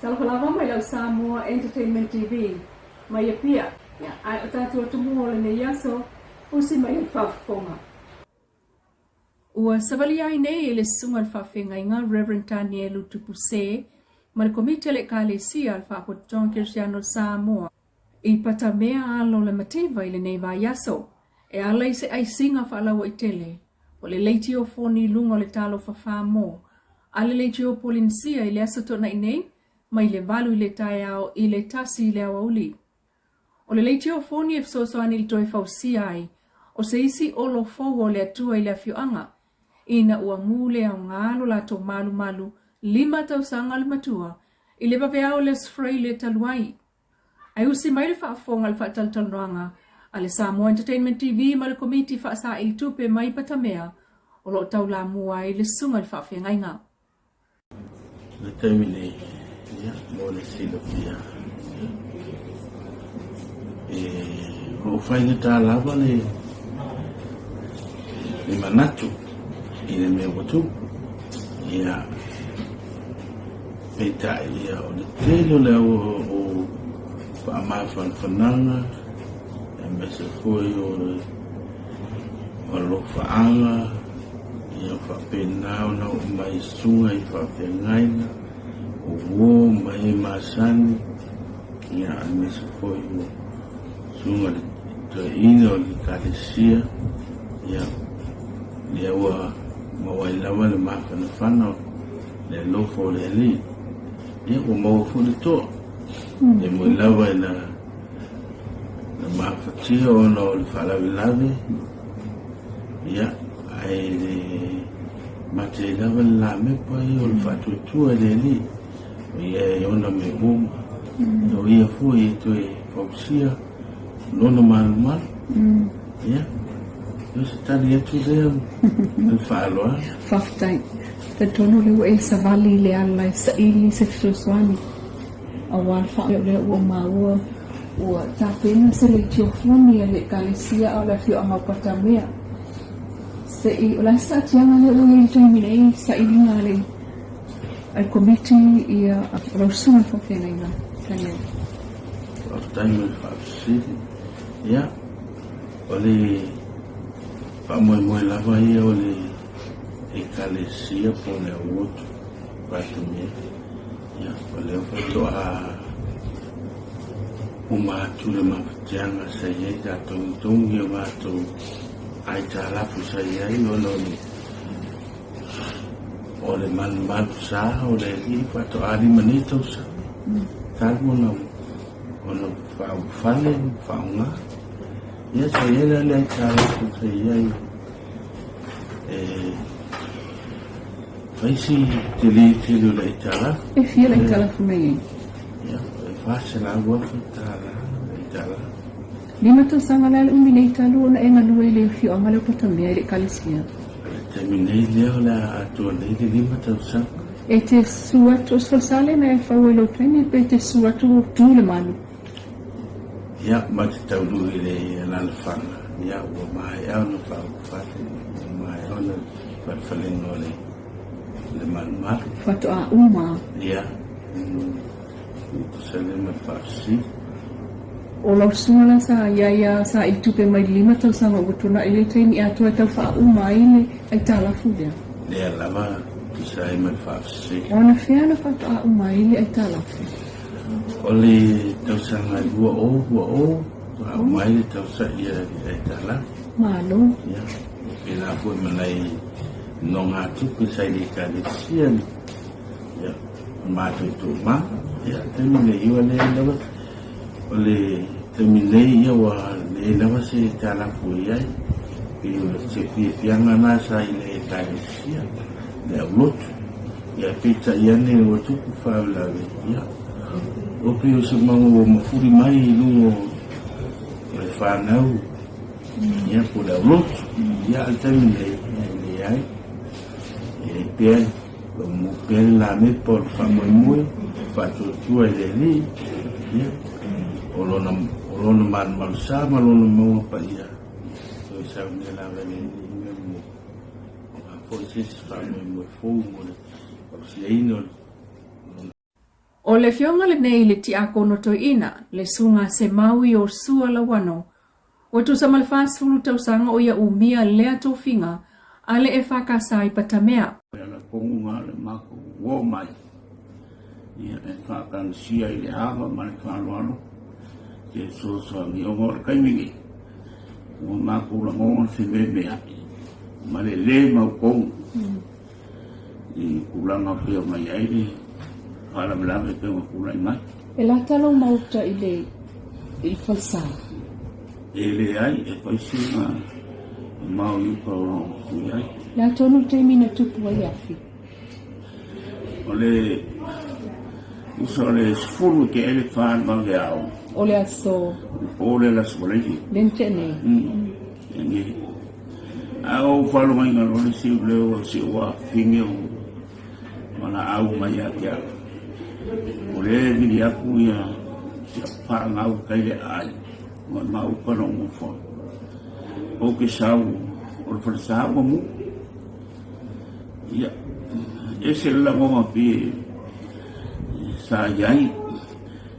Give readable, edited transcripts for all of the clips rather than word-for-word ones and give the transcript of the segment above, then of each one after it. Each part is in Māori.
Talapalava mai lau Samoa Entertainment TV. Mai pia. Ya, ai tatu tumu ole ne yaso usi mai fafonga. Ua savali ai nei ele sunga fafenga inga Reverend Daniel Tupuse, ma le komite le kalesia al Fapotong Cristiano Samoa. I patamea alo le mativa ile nei va yaso. E ala i se ai singa whaalawa i tele. O le leiti o foni lungo le talo whawhamo. Ale leiti o polinsia i le asato na inei, ma i le valu i le tae ao i le tasi i le awa uli. O le leiti o foni e fsosoani il toi fausia ai, o se isi o lo fogo le atua i le afioanga. Ina ua mule au ngalo la to malu malu, 5 tausanga le matua, i le vaveao le sfrei le taluai. Ai usi mai le whaafonga le whaataltalnoanga, ale Samoa Entertainment TV ma le komiti whaasa il tupe mai patamea, o lo tau la mua i le sunga le whaafengainga. Le taimine, ia, mo le silo pia. O whainga tā lava le manatu, i le mea watu, ia, peita ia o le telo le o whaamawhan whananga, mese foi o lo whaanga, ia whapenao na o mai sunga i whawhengaina, o wō mai masani, ia mese foi o sunga le ina o le kalesia, ia ia ua mawailawa le mawhanawhana le lofo le li, ia ua mawafo le toa, le mawailawa na mafatia ona o le whalawilawe, ia ai le mate lawa le la mepa i o le whatutua le li, ia e ona me uma, o ia fua i toi pausia, lona malu, ia, ia se tani atu lea, le whaaloa. Whaftai, te tono leo e savali le ala e saili se fisosoani, a wal wha le ua maua, ua tāpena se le tiofoni le kalesia o la fio anga patamea. Se i o la sa tianga le ua i taimine sa i linga le al komiti i a rausuna whawhena ina. Tania. O taimine whaafsiri. Ia, o le whamoe lava ia o le e kalesia po le uotu patamea. Ia, o le ofato a o mātu le mawhatianga sa iei tātou tongi o mātou ai tā lapu sa iei o le manu sa o le li whato ari manitau sa tālu o na whale whaunga ia sa iei le ai tā lapu sa iei whaisi te li te lu le tā lapu E fia le tā lapu mei. Fase la wafu tala, tala. 5 tausanga le umine i talu na e nganu e le fio anga le patamea i le kalesia. Terminei leo la atua nei le 5 tausanga. E te suatu sfalsale na e whau e lo treni pe te suatu tu le malu. Ia, ma te taulu i le lalafanga. Ia, ua mai au na whau whate, ua mai au na whawhalengo le malu. Whato a uma. Ia, Salema Farsi. O lau sumala sa ia sa i tupe mai 5 tausanga utuna i le treni a tua tau wha uma i le ai tala fulia. Lea lava ki Salema Farsi. O na whiana whato a uma i le ai tala fulia. O le tausanga ua o, a uma i le tausa i ai tala. Malo. Ia, e la fue manai nonga tupe sa i le kalesia. Ia, mātou tō mā. Ia, termine iwa le lawa. O le termine iwa le lawa se tālapu iai. Pio se pianga nā sa i le kalesia. Le aulotu. Ia pita iane o tuku whaulawe. Ia. O pio se mango o mafuri mai i lungo le whanau. Ia po le aulotu. Ia al termine iai. Ia pia mo pele la me por famoe fatutua i le li ia o lona man sa ma lona mo pa ia so sa me la vele mo o a po se sa mo fo mo o si ino O le fionga le nei le ti ako no to ina, le sunga se maui o sua la wano. O tu sa malfas fulu tau sanga o ia umia lea to finga, ale e whakasai patamea. Ala kongunga le mako wo mai. Ia e whakan sia i le hawa mani whanuano. Ke sosa ni o ngor kaimingi. O mako la ngonga se mea. Mane le mau kongu. I kulanga peo mai aile. Hala melame peo kulai mai. E la talo mauta i falsa. E le ai e paisinga mau i pao i ai. La tonu te mina tupu ai afi. O le uso le sfuru ke ele whaan mau le au. O le aso. O le la sfolegi. Lentene. Ngi. Au whalu mai ngā role si leo si ua finge o mana au mai a kia. O le vili aku ia si a whaangau kai le ai. Ngā mau pano mo whon. O ke sau o le whalasa wa mu. Ia. E se la ngonga pi sa iai.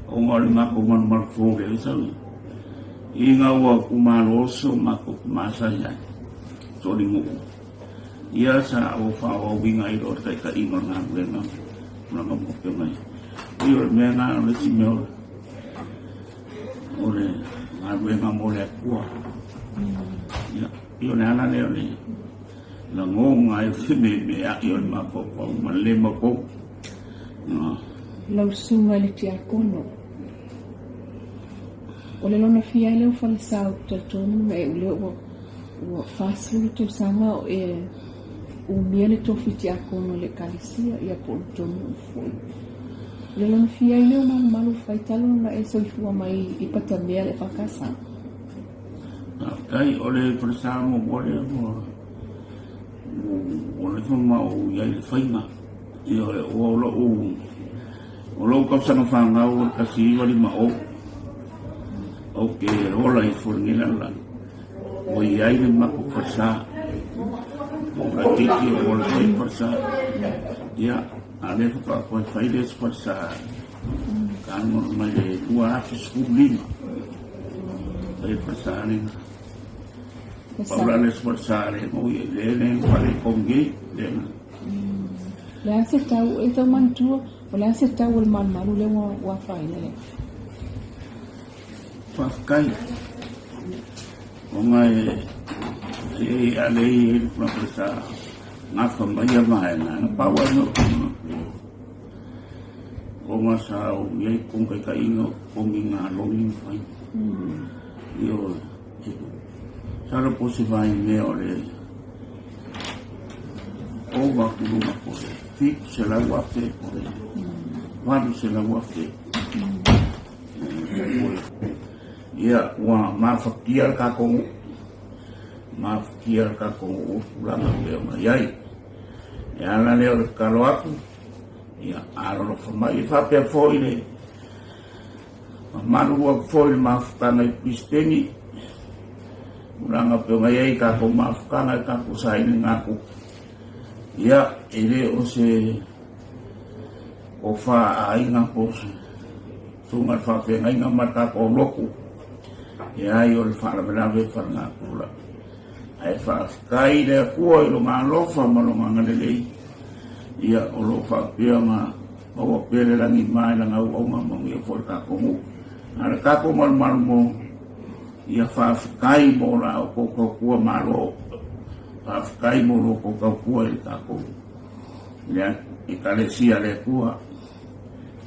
O ngā le mako manu manu fōre e sau. I ngā ua kumaro oso mako kumasa iai. Sori nguku. Ia sa o whawa winga i ror kai ka inga ngā wenga. Kuna ka moke mai. I o mea ngā le si mea o le ngā wenga mo le akua. Ia. I o le ana leo le. La ngonga e whine mea i o le mapoko. Ma le mako. Lau sunga le ti akono. O le lona fia leo whalasau tatonu e uleo o fasulu tu sanga e umia le tofiti akono le kalisia ia po tonu foi. Le lona fia leo malu faitalo na e soifua mai i patamea le whakasa. Kai o le whalasau mo bore o le whama o iai le whainga. I o le o lo kapsanga whangau o kasi wali ma o. Ok, rola i fornila la. O iai le mako whasa. O la tiki o la tiki whasa. Ia, a le whakakoe whailes whasa. Kano mai le tua afi skublima. Whai whasa ringa. Paula les whasa ringa. O i le whare kongi. Le ase tau e tau mantua. O le ase tau el malu le wa whaine le. Whakakai. O ngai e alei e whakasa ngā whamaya mai nā paua no. O ngā sa o iei kongkai ka ingo kongi ngā longi whai. I o sara posi vai me o le o wakurunga po le fik se la wate po le wadu se la wate. Ia wa mafakia ka kongu ulanga leo mai ai e ala leo le kalo aku ia aro formai fa pe foile manu wa foile mafutanga i pisteni ulanga pe mai ai ka ko mafutanga ka ko saini ngaku ia ele o se o fa ai nga po sunga fa pe ngai nga mata ko loku ia i o le whaarabelawe whananga kura. Ai whaakai lea kua i lo ngā lofa ma lo ngā lelei. Ia o lo whaapea ngā maua pere rangi mai la ngau au ngā mongi e fwore kakongu. Nā kako malu mo ia whaakai mo la o kokau kua malo. Whaakai mo lo kokau kua i kakongu. Lea i kalesia lea kua.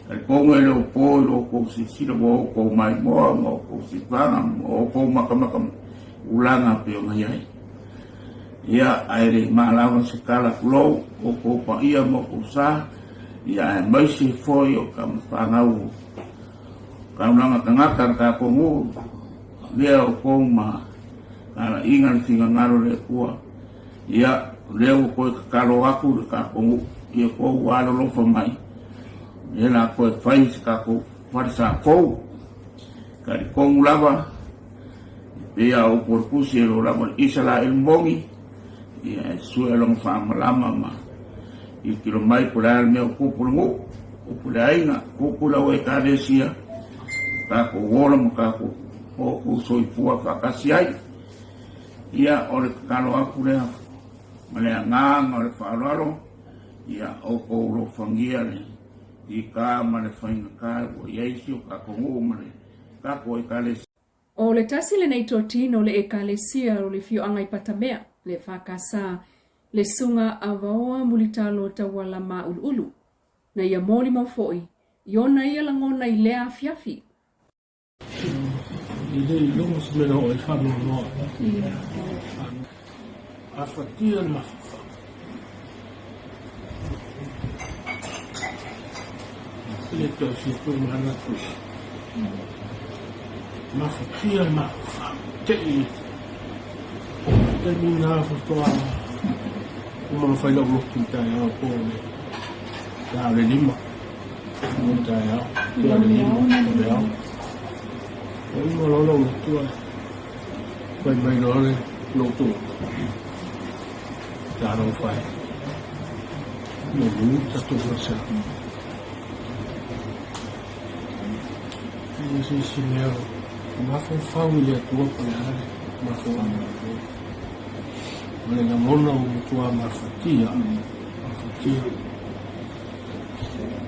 Kai kongo e leo po i lo kou si sila mo kou mai moa mo kou si panga mo kou makamaka ulanga peo ngai ai. Ia aere maalawa se kala kulou o kou pa ia mo kou sa ia e maisi foi o kam whangau kaunanga kangakar ka kongo lea o kou ma kala ingan singa ngaro le kua ia leo kou kakaro aku le ka kongo ia kou walo lofa mai. Ela koe whai se kako wharisa kou. Kari kongu lava. Pea o porkusi e lo lava isala el mongi. Ia e sue long whaamalama ma. I kilo mai kura al meo kupulangu. upulainga kupula we kalesia kako wola mkako o usoipua kakasiai ia ole kalo apule male nganga ole falalo ia o ko fangia le i ka male fainga ka o yesu kako male kako e kalesia o le tasi le nei totino le ekalesia o le fio anga i patamea le whakasa le sunga avaoa mulitalo tawala maululu na ia moli maufoi iona ia langona i lea fiafi. Ile ilungu simena o ifanu noa afatia mafafa ile tosi kumana tu mafatia mafafa tei termina fotoa como fai lo kita ya po ya le lima muita ya le lima ya no lo tu vai vai lo tu ya no fai no muita tu forse e se meu ma famiglia tua pagare ma famiglia ma la monna tua marfatia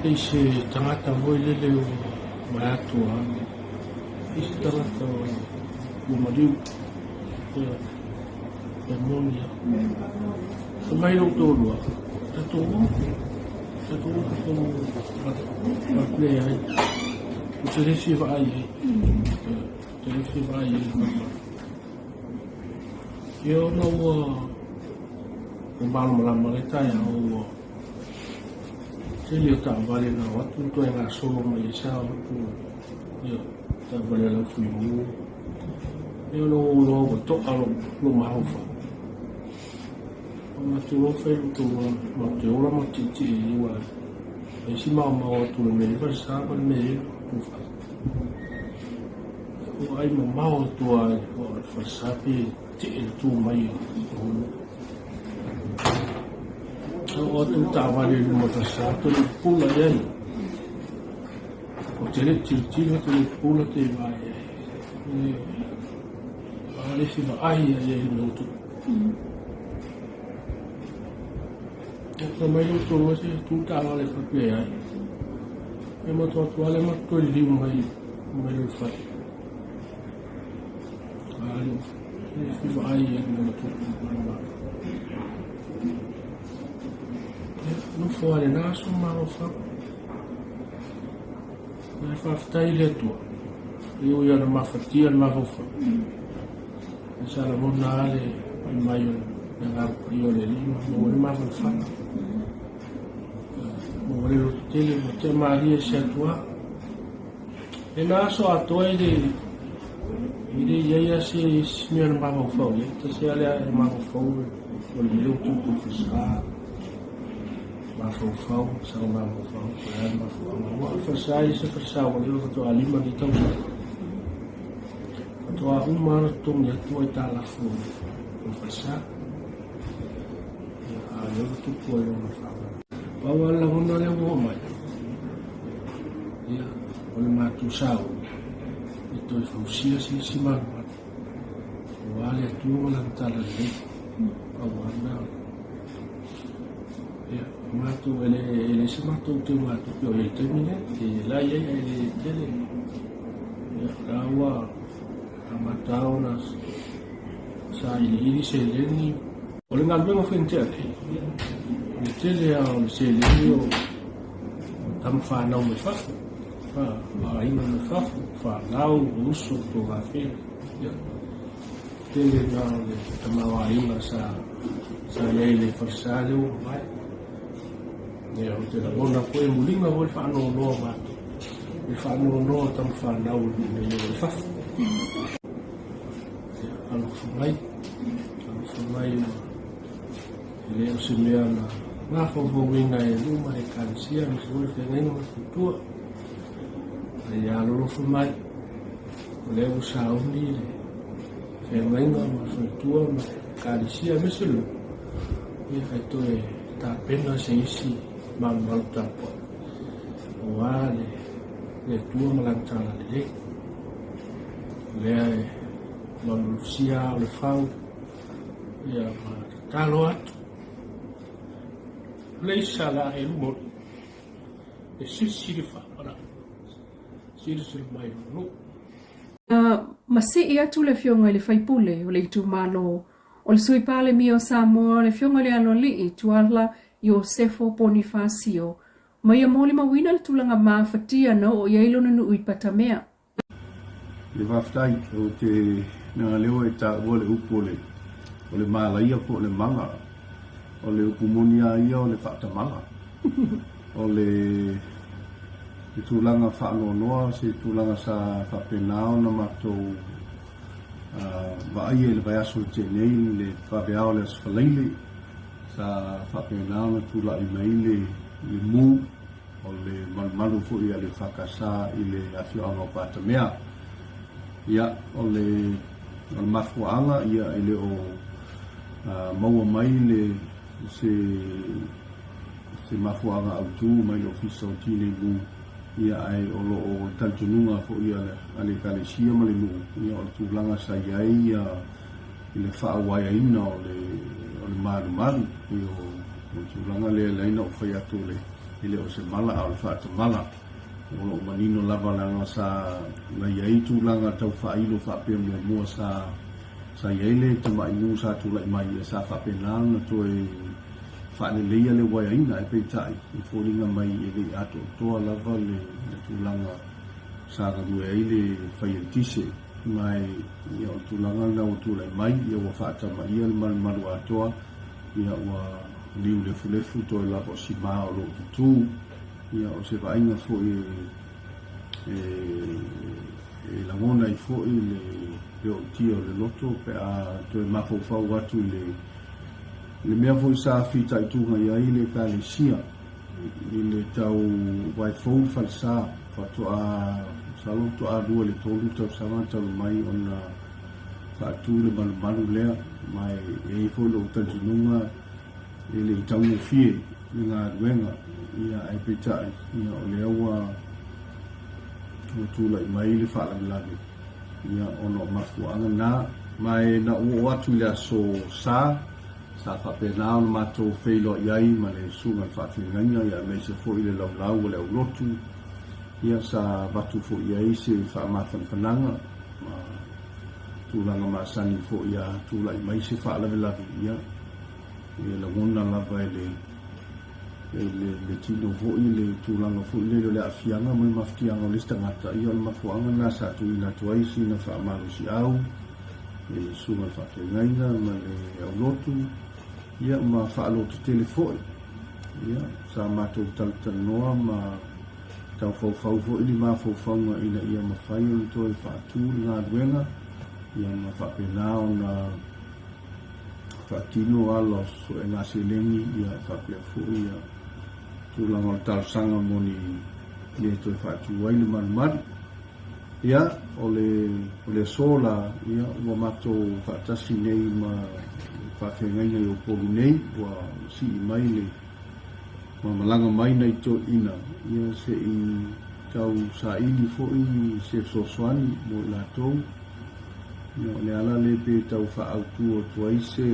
e se tangata voi le ma tua e se tangata o mariu e monia mai lo todo como ma play o te vai eu não vou malamale tai o se eu tá vale na watu tu era solo mai sa tu eu tá vale la fui eu não vou to alo no mahofa ma tu lo fai tu ma tu ora ma ti ua e si ma tu me va sa ma me tu fa o ai ma tu o fa sapi ti tu mai o tu tava ali no passato il pula dei o te le tiro te le pula te vai ale si va ai no tu o mai lo tu se tu tava le fa ai e mo tu attuale ma tu lì mai lo fai ale si va ai no tu non fuori naso ma lo fa ftai tua io ia na mafatia na lo fa sa la monale il maio na io le lima non ma lo fa non lo tele mo te maria se tua e naso a toi de ide ia se smir ma lo fa te se ale ma lo fa o le tu tu fa mafofau sa mafofau ya mafofau wa fasai se fasau o to alima di tau to a umar to ya to ta la fu o fasa ya yo to ko yo na fa wa wala hono le wo mai ya o le matu sau e to fusia si ma wa le tu la tala le wa na matu ele se matu tu matu que ele termina que lá ele ya wa amatau nas sai ele se leni ole ngambe mo fente ate ni tele a se leni o tam fa na me fa ai no me fa lau uso to gafe ya tele na le tamawa ina sa ele forsalo vai ya o te la bona foi mulinga vol fa no ma e fa no tam fa na o ne o fa alo mai le o se me ana na fo vinga e no mai kan sia mi vol te nei no tu ya lo fu mai le o sa o ni e mai no ma fu tu ma kan sia me se lo e fa to e ta pena se isi mal tapo wa le tua malantala le malusia le fau ia talo atu le sala e mo e sisi fa para sisi mai no masi ia tu le fionga le faipule o le tu malo o le sui pale mio Samoa le fionga le alo li tuala Iosefo Bonifacio mai moli mawina le tulanga mafatia no o yailo no uipatamea le waftai o te nga leo e ta o le upole o le malaia po le manga o le upumonia ia o le whatamanga o le tulanga whaanonoa se tulanga sa whapenao na matou vaai e le vai aso te nei le whapeao le asfaleile sa whapenao na tula i mai le mu o le malu fo ia le whakasa i le awhioanga o patamea ia o le mafuanga ia i le o maua mai le se mafuanga au tu mai le ofisa o tine mu ia ai o lo o tantununga fo ia ale kalesia ma le mu ia o tūlanga sa iai ia i le whaawaya ina o le maru i o tūlanga le leina o whai atu le i le o se mala au le whaatamala o lo manino lava langa sa na iai tūlanga tau whailo whaapea mua sa iai le tama ingu sa tūlai mai e sa whaapena na toe whaaneleia le waya ina e peitai i fōringa mai e le ato toa lava le tūlanga sa rarue ai le whaientise mai ia o tūlanga na o tūlai mai ia wa whaatama ia le malu atoa ia wa liu le fulefu toi lava o si maa o lo tutu ia o se vainga fo e langona i fo i le o tio le loto pe a toi mafau watu le mea fo i sa fita i tunga ia i le kalesia i le tau wai fau falsa fatoa salo toa rua le tolu tau sama tau mai ona fatu le malu lea mai e fo lo tantununga i le tau ne fie i ngā ruenga ia ai petai ia o le aua o tula i mai le whaalawilani ia ono mafuanga na mai na ua atu le aso sa whapenao na matou whailo iai ma le sunga whaafinganga ia mei se fo i le laulau o le au lotu ia sa watu fo iai se whaamawhanwhananga ma tūlanga maasani fo ia tula i mai se whaalawilani ia la ngona lava le tino foi le tūlanga foi le afianga mai maftianga o le stangata ia le mafuanga na sa tuina tuai sina whaamaru si au le sunga whaafengaina ma le au lotu ia ma whaalotu telefoi ia sa matou taltanoa ma tau fau foi li ma faufaunga ina ia mawhai o le toi whaatu ngā ruenga ia ma whapenao na whaatino alo so e ngā selengi ia whapea fui ia tūlanga o tau sanga moni le toi whaatu waile manu ia o le sola ia ua mato whaatasi nei ma whawhengaina i o polu nei ua si i mai le ma malanga mai nei to ina ia se i tau sa ili foi se sosoani mo i lātou ia le ala le pe tau whaautu o tuai se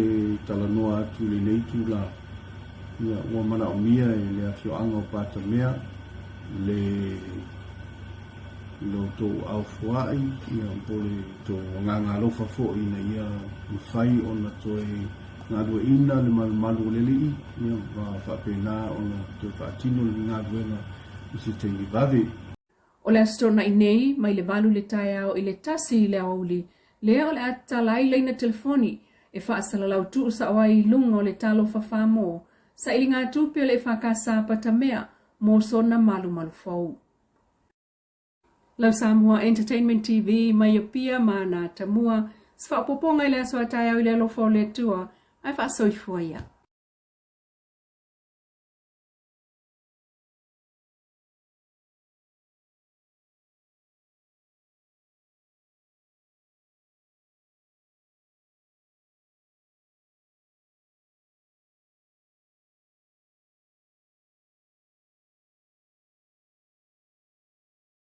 talanoa atu le nei tūla ia ua mana o mia e le awhioanga o patamea le lo tō au fuai ia pole tō nganga lofa fo ina ia mwhai o na toe ngā dua ina le malu leli ia whapena o na toe whaatino le ngā duena i se tengi vave. O le astona i nei mai le valu le tae au i le tasi i le auli lea o le atalai leina telefoni e whaasalalau tu sa awai lunga o le talo whawhamo sa ili ngā tupi o le whakasa patamea mō sona malu fau. Lau Samoa Entertainment TV mai o pia mana tamua sfa poponga ile aswa tae au ile alofa o le tua ai wha soifua ia.